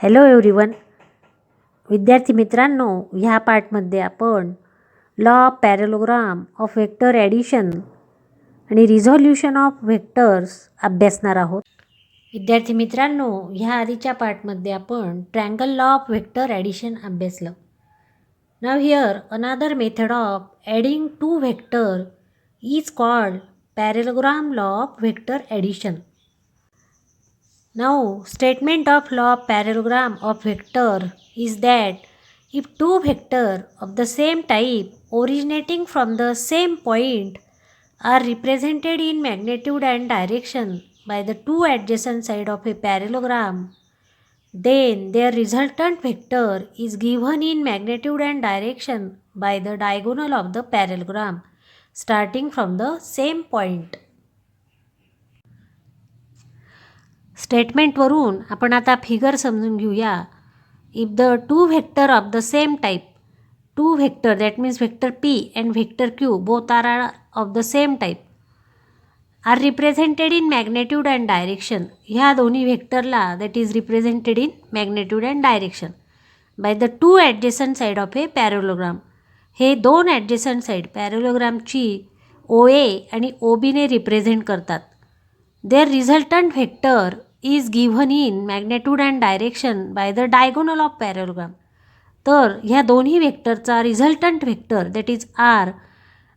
Hello everyone. विद्यार्थी मित्रांनो, ह्या पार्टमध्ये आपण law of parallelogram of vector addition आणि रिझोल्यूशन ऑफ व्हेक्टर्स अभ्यासणार आहोत. विद्यार्थी मित्रांनो, ह्या आधीच्या पार्टमध्ये आपण triangle law of vector addition अभ्यासलं. Now here another method of adding two vector is called parallelogram law of vector addition. Now, statement of law of parallelogram of vector is that if two vectors of the same type originating from the same point are represented in magnitude and direction by the two adjacent sides of a parallelogram, then their resultant vector is given in magnitude and direction by the diagonal of the parallelogram starting from the same point. स्टेटमेंटवरून आपण आता figure समजून घेऊया. If the two vector of the same type, two vector that means vector P and vector Q both are of the same type are represented in magnitude and direction. ह्या दोन्ही व्हेक्टरला that is represented in magnitude and direction by the two adjacent side of a parallelogram. हे दोन ॲडजेसंट side पॅरेलोग्रामची ओ ए आणि ओ बीने represent करतात. There resultant vector is given in magnitude and direction by the diagonal of parallelogram. तर ह्या दोन्ही व्हेक्टरचा resultant vector that is R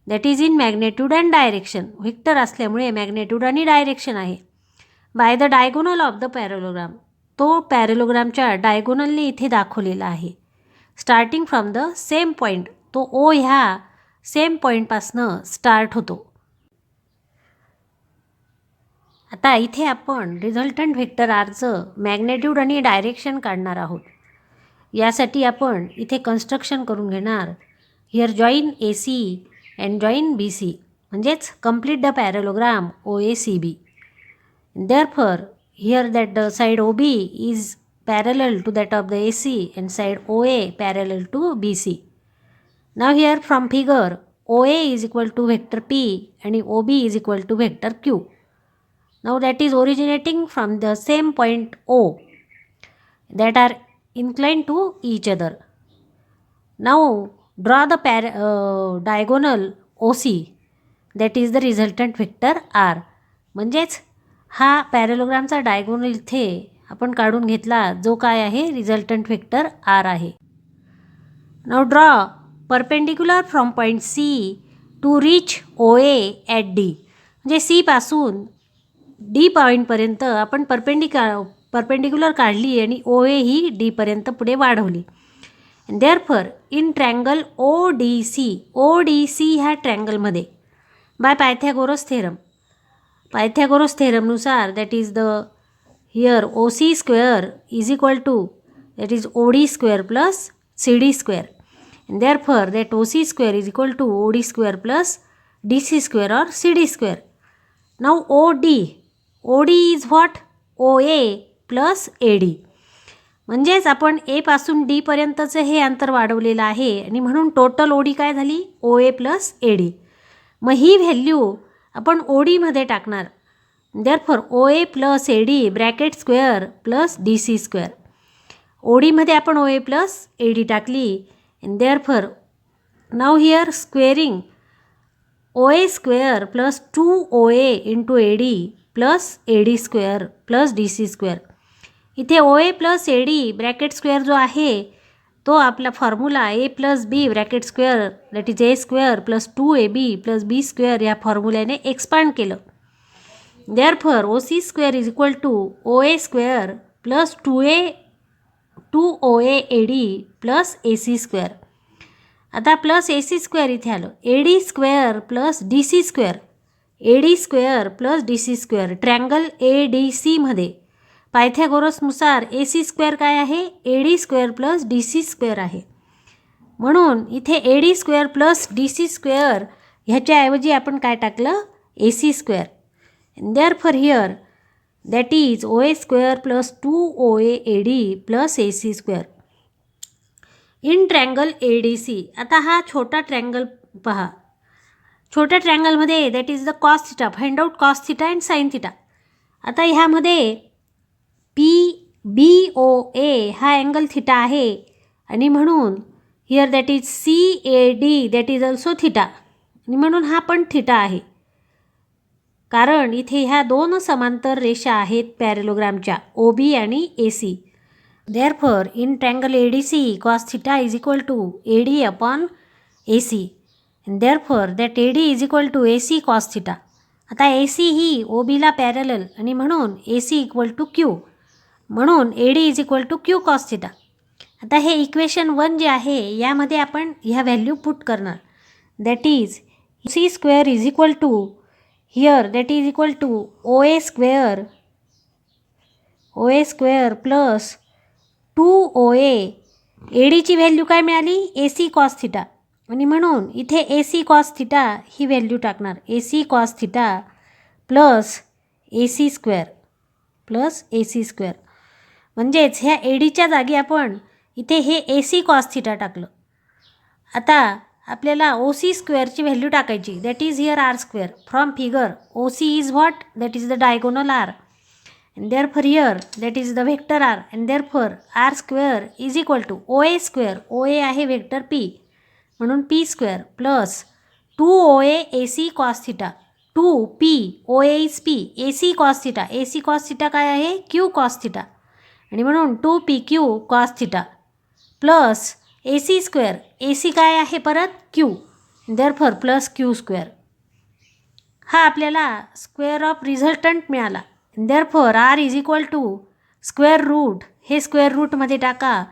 that is in magnitude and direction. Vector असल्यामुळे मॅग्नेट्यूड आणि डायरेक्शन आहे. By the diagonal of the parallelogram, तो पॅरेलोग्रामच्या डायगोनलने इथे दाखवलेला आहे. Starting from the same point, तो ओ ह्या सेम पॉईंटपासनं स्टार्ट होतो. आता इथे आपण रिझल्टंट व्हेक्टर आरचं मॅग्नेट्यूड आणि डायरेक्शन काढणार आहोत. यासाठी आपण इथे कन्स्ट्रक्शन करून घेणार. Here join A C and join B C, म्हणजेच complete the parallelogram O A C B. Therefore here that the side O B is parallel to that of the A C and side O A parallel to B C. Now here from figure O A is equal to vector P आणि ओ B is equal to vector Q. Now that is originating from the same point O that are inclined to each other. Now draw the diagonal OC that is the resultant vector R. म्हणजेच हा पॅरेलोग्रामचा diagonal इथे आपण काढून घेतला, जो काय आहे resultant vector R आहे. Now draw perpendicular from point C to reach OA at D. म्हणजे C पासून डी पॉईंटपर्यंत आपण परपेंडिक्युलर काढली आणि ओ ए ही डीपर्यंत पुढे वाढवली. Therefore in triangle O D C, O D C ह्या ट्रँगलमध्ये बाय पायथॅगोरस थेरम, पायथॅगोरस थेरमनुसार that is the here O C square is equal to that is O D square plus C D square. Therefore that O C square is equal to O D square plus D C square or C D square. Now O D, O D is what, O A plus A D. म्हणजेच आपण एपासून डीपर्यंतचं हे अंतर वाढवलेलं आहे आणि म्हणून total O D काय झाली, ओ ए प्लस ए डी. मग ही व्हॅल्यू आपण ओ डीमध्ये टाकणार. Therefore O A plus A D bracket square plus D C square. O डीमध्ये आपण O A plus A D टाकली. Therefore now here squaring O A square plus 2 OA into A D plus A D square plus D C square. इथे O A plus A D bracket square जो आहे तो आपला formula A plus B bracket square that is A square plus 2AB plus B square या फॉर्म्युल्याने expand केलं. Therefore O C square is equal to O A square plus 2OA A D plus A C square. आता plus A C square इथे आलं. A D square plus D C square, A D square plus D C square. Triangle A D सीमध्ये पायथॅगोरसनुसार A C square काय आहे, A D square plus D C square आहे. म्हणून इथे A D square plus D C square ह्याच्याऐवजी आपण काय टाकलं, A C square. Therefore here that is O A square plus 2OA A D plus A C square in triangle A D C. आता हा छोटा ट्रँगल पहा. छोट्या ट्रँगलमध्ये that is the cos theta, find out cos theta and sine theta. आता ह्यामध्ये P BOA हा angle theta आहे आणि म्हणून here that is CAD that is also theta आणि म्हणून हा पण थिटा आहे, कारण इथे ह्या दोन समांतर रेषा आहेत पॅरेलोग्रामच्या OB आणि AC. Therefore, in triangle ADC, cos theta is equal to AD upon AC. And therefore, that AD is equal to AC cos theta. आता AC ही OBला पॅरलल आणि म्हणून AC इक्वल टू Q. म्हणून AD is equal to Q cos theta. आता हे equation 1 जे आहे यामध्ये आपण ह्या व्हॅल्यू पुट करणार. That is C square is equal to here that is equal to OA square plus 2OA. ADची व्हॅल्यू काय मिळाली? AC cos theta आणि म्हणून इथे AC cos theta ही व्हॅल्यू टाकणार. AC cos theta plus AC square म्हणजेच ह्या ADच्या जागी आपण इथे हे AC cos theta टाकलं. आता आपल्याला OC स्क्वेअरची व्हॅल्यू टाकायची. That is here R square. From figure OC is what? That is the diagonal R. And therefore here that is the vector R, and therefore R square is equal to OA square. OA आहे vector P म्हणून P square plus 2OA AC cos theta. 2P OA is P. AC cos theta. AC cos theta काय आहे? Q cos theta आणि म्हणून 2PQ cos theta plus AC square. AC काय आहे परत? Q. therefore plus Q square. हा आपल्याला square of resultant मिळाला. therefore R is equal to square root. हे स्क्वेअर रूटमध्ये टाका.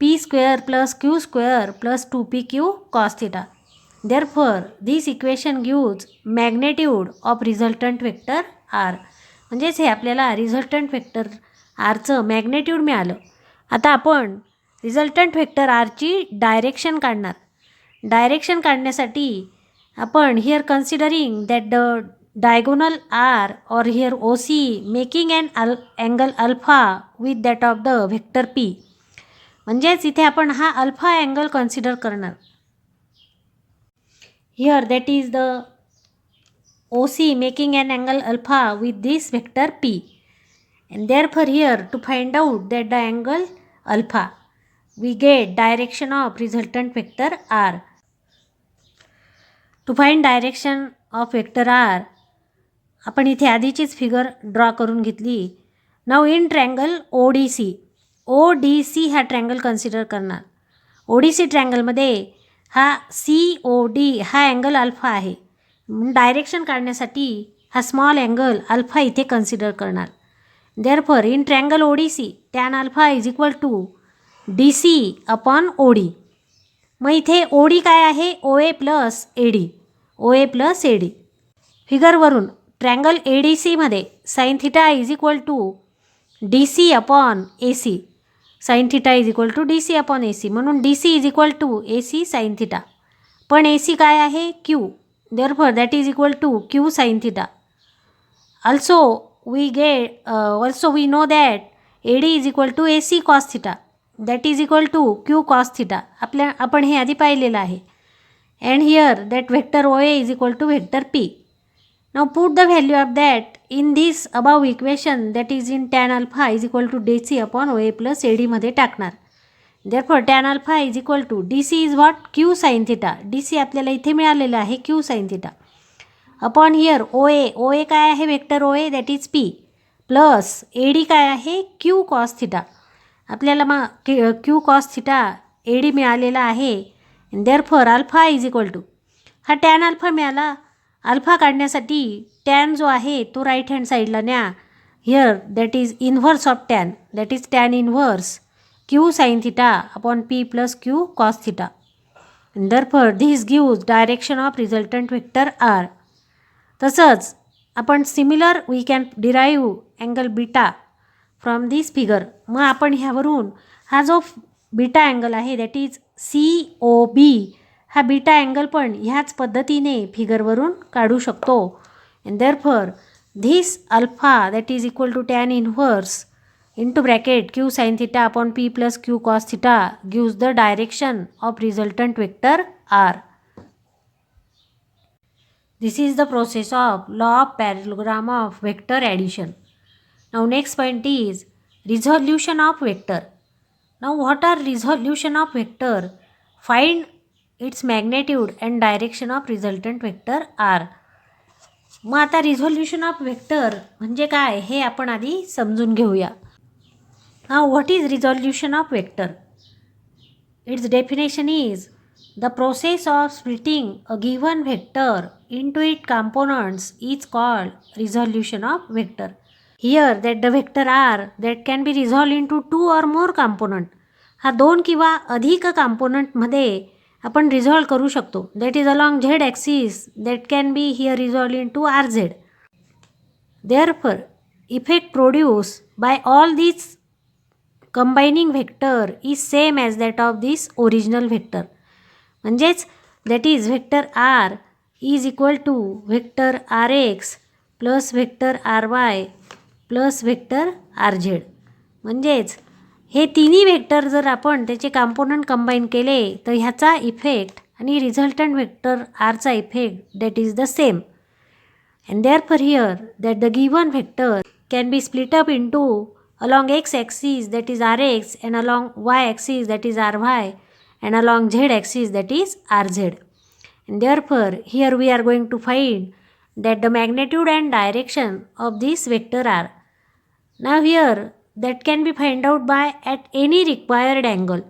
P square plus Q square plus 2PQ cos theta. therefore this equation gives magnitude of resultant vector R. म्हणजेच हे आपल्याला resultant vector आरचं magnitude मिळालं. आता आपण रिझल्टंट व्हेक्टर आरची डायरेक्शन काढणार. डायरेक्शन काढण्यासाठी आपण here considering that the diagonal R or here OC making an angle alpha with that of the vector P. म्हणजेच इथे आपण हा अल्फा अँगल कन्सिडर करणार. Here that is the OC making an angle alpha with this vector P. And therefore here to find out that the angle alpha we get direction of resultant vector R. To find direction of vector R आपण इथे आधीचीच figure draw करून घेतली. Now in triangle ODC हा triangle consider करणार. ODC ट्रँगलमध्ये हा COD हा angle alpha आहे. डायरेक्शन काढण्यासाठी हा स्मॉल अँगल अल्फा इथे कन्सिडर करणार. therefore in triangle ODC tan alpha is equal to DC upon OD. मग इथे OD काय आहे? OA plus AD. फिगरवरून ट्रँगल ADCमध्ये sine theta is equal to DC upon AC. Sine theta is equal to DC upon AC म्हणून DC is equal to AC sine theta. पण AC काय आहे? Q. therefore that is equal to Q sine theta. also we know that AD is equal to AC cos theta that is equal to Q cos theta. आपण हे आधी पाहिलेलं आहे. and here that vector OA is equal to vector P. Now put the value of that in this above equation, that is in tan alpha is equal to DC upon OA plus AD मध्ये टाकणार. therefore tan alpha is equal to DC is what? Q sin theta. DC आपल्याला इथे मिळालेलं आहे Q sin theta upon here OA काय आहे? Vector OA that is P plus AD काय आहे? Q cos theta. आपल्याला मग Q cos theta AD मिळालेला आहे. therefore alpha is equal to हा टॅन अल्फा मिळाला. अल्फा काढण्यासाठी टॅन जो आहे तो राईट हँड साईडला न्या. Here that is inverse of tan that is tan inverse Q sine theta upon P plus Q cos theta. therefore this gives direction of resultant vector R. तसंच आपण similar we can derive angle beta from this figure. मग आपण ह्यावरून हा जो beta angle आहे that is COB हा beta angle पण ह्याच पद्धतीने फिगरवरून काढू शकतो. and therefore this alpha that is equal to tan inverse into bracket Q sin theta upon P plus Q cos theta gives the direction of resultant vector R. This is the process of law of parallelogram of vector addition. Now next point is resolution of vector. Now what are resolution of vector? Find its magnitude and direction of resultant vector r. मग आता resolution of vector म्हणजे काय हे आपण आधी समजून घेऊया. Now what is resolution of vector? It's definition is the process of splitting a given vector into its components is called resolution of vector. Here that the vector r that can be resolved into two or more component. हा दोन किंवा अधिक componentमध्ये आपण resolve करू शकतो. That is along z axis that can be here resolved into rz. Therefore, effect produced by all these combining vector is same as that of this original vector. म्हणजेच that is vector R is equal to vector R X plus vector R Y plus vector R Z. म्हणजेच हे तिन्ही vector जर आपण त्याचे component combine केले तर ह्याचा इफेक्ट आणि रिझल्टंट व्हेक्टर आरचा effect that is the same. And therefore here that the given vector can be split up into along X axis that is R X and along Y axis that is R Y and along z axis that is rz. And therefore here we are going to find that the magnitude and direction of this vector r. Now here that can be find out by at any required angle.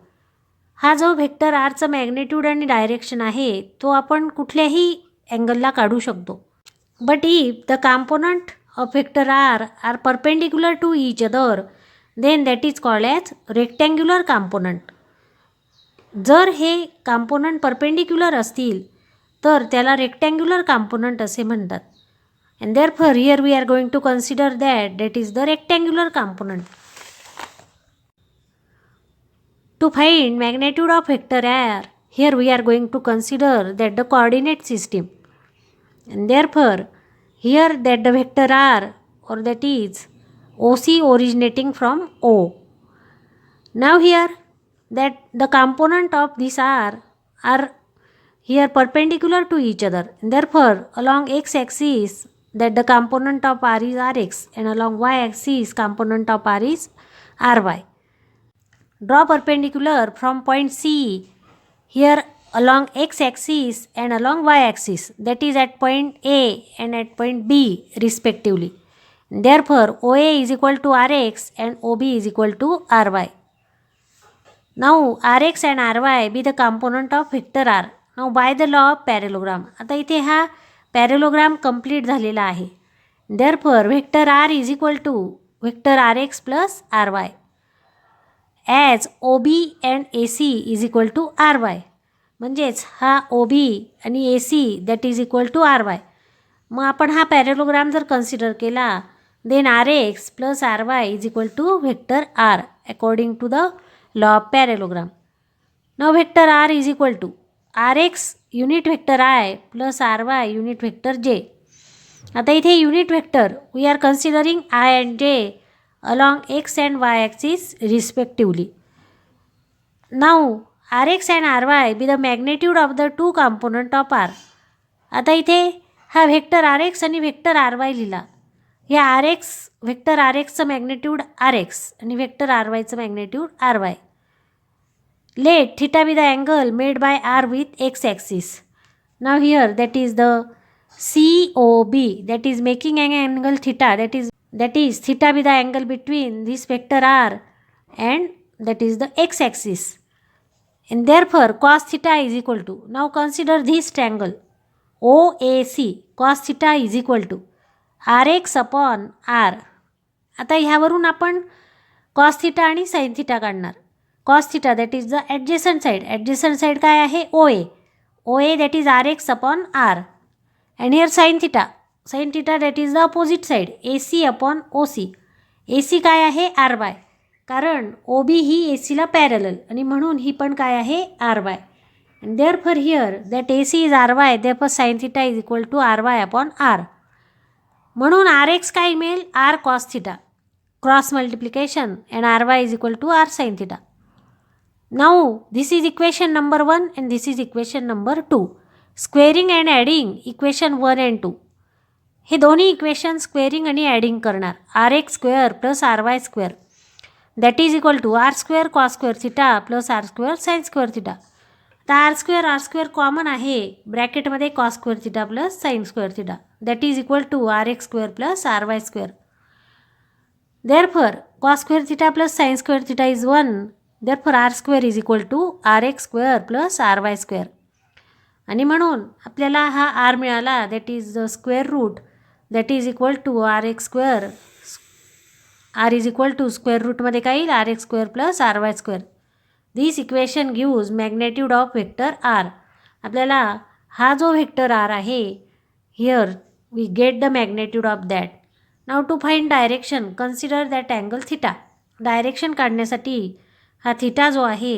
हा जो vector आरचा magnitude आणि direction आहे तो आपण कुठल्याही अँगलला काढू शकतो. But if the component of vector R are perpendicular to each other then that is called as rectangular component. जर हे कॉम्पोनंट परपेंडिक्युलर असतील तर त्याला रेक्टँग्युलर कॉम्पोनंट असे म्हणतात. And therefore here we are going to consider that is the rectangular component. To find magnitude of vector R here we are going to consider that the coordinate system. And therefore here that the vector R or that is OC originating from O. Now here that the component of this are here perpendicular to each other. Therefore along x axis that the component of r is rx and along y axis component of r is ry. Draw perpendicular from point C here along x axis and along y axis that is at point A and at point B respectively. Therefore OA is equal to rx and OB is equal to ry. Now rx and ry be the component of vector r. Now by the law of parallelogram. आता इथे हा पॅरेलोग्राम complete झालेला आहे. Therefore vector r is equal to vector rx plus ry as OB and AC is equal to ry. म्हणजेच हा OB आणि AC that is equal to ry. मग आपण हा पॅरेलोग्राम जर कन्सिडर केला then rx plus ry is equal to vector r according to the law of parallelogram. Now vector r is equal to rx unit vector I plus ry unit vector j. आता इथे unit vector we are considering I and j along x and y axis respectively. Now rx and ry be the magnitude of the two component of r. आता इथे हा vector rx आणि vector ry लिहिला. या rx vector rxचं magnitude rx आणि vector ryचं magnitude ry. Let theta be the angle made by r with x axis. Now here that is the COB that is making an angle theta that is theta be the angle between this vector r and that is the x axis. And therefore cos theta is equal to, now consider this triangle OAC. cos theta is equal to rx upon r. आता ह्यावरून आपण cos theta आणि sin theta काढणार. cos theta that is the adjacent side. adjacent side काय आहे OA. OA that is rx upon r. And here sin theta. sin theta that is the opposite side AC upon OC. AC काय आहे ry. कारण OB ही AC ला parallel आणि म्हणून ही पण काय आहे ry. And therefore here that AC is ry, therefore sin theta is equal to ry upon r. म्हणून rx काय मिळेल r cos theta cross multiplication and ry is equal to r sin theta. Now this is equation number 1 and this is equation number 2. Squaring and adding equation 1 and 2. हे दोन्ही equation squaring आणि adding करणार rx square plus ry square. that is equal to r square cos square theta plus r square sin square theta. आता r square common आहे, ब्रॅकेटमध्ये cos square theta plus sin square theta, that is equal to rx square plus ry square. Therefore cos square theta plus sin square theta is 1. Therefore r square is equal to rx square plus ry square. आणि म्हणून आपल्याला हा r मिळाला, that is the square root, that is equal to rx square. r is equal to square root मध्ये काय येईल, rx square plus ry square. This equation gives magnitude of vector r. आपल्याला हा जो व्हेक्टर r आहे, here we get the magnitude of that. Now to find direction, consider that angle theta. Direction काढण्यासाठी हा theta जो आहे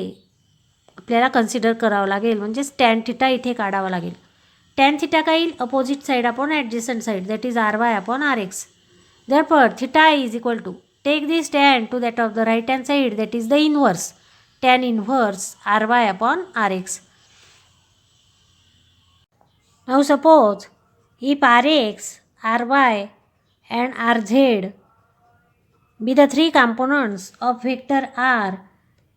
आपल्याला consider करावं लागेल, म्हणजे टॅन थिटा इथे काढावा लागेल. टॅन थिटा काय येईल, opposite side upon adjacent side, that is R Y upon R X. Therefore theta is equal to, take this tan to that of the right hand side, that is the inverse, tan inverse ry upon rx. Now suppose if rx, ry and rz be the three components of vector r,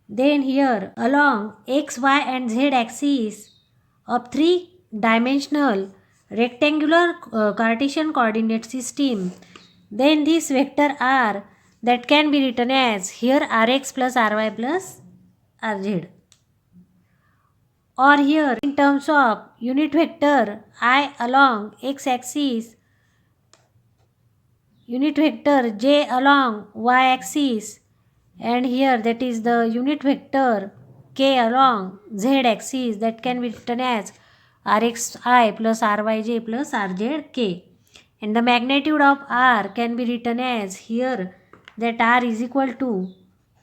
then here along x, y and z axis of three-dimensional rectangular Cartesian coordinate system, then this vector r that can be written as here rx plus ry plus rz, or here in terms of unit vector I along x axis, unit vector j along y axis, and here that is the unit vector k along z axis, that can be written as rxi plus ryj plus rzk. And the magnitude of r can be written as here that r is equal to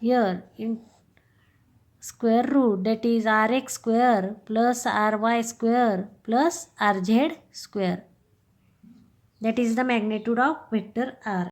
here in square root, that is rx square plus ry square plus rz square. That is the magnitude of vector r.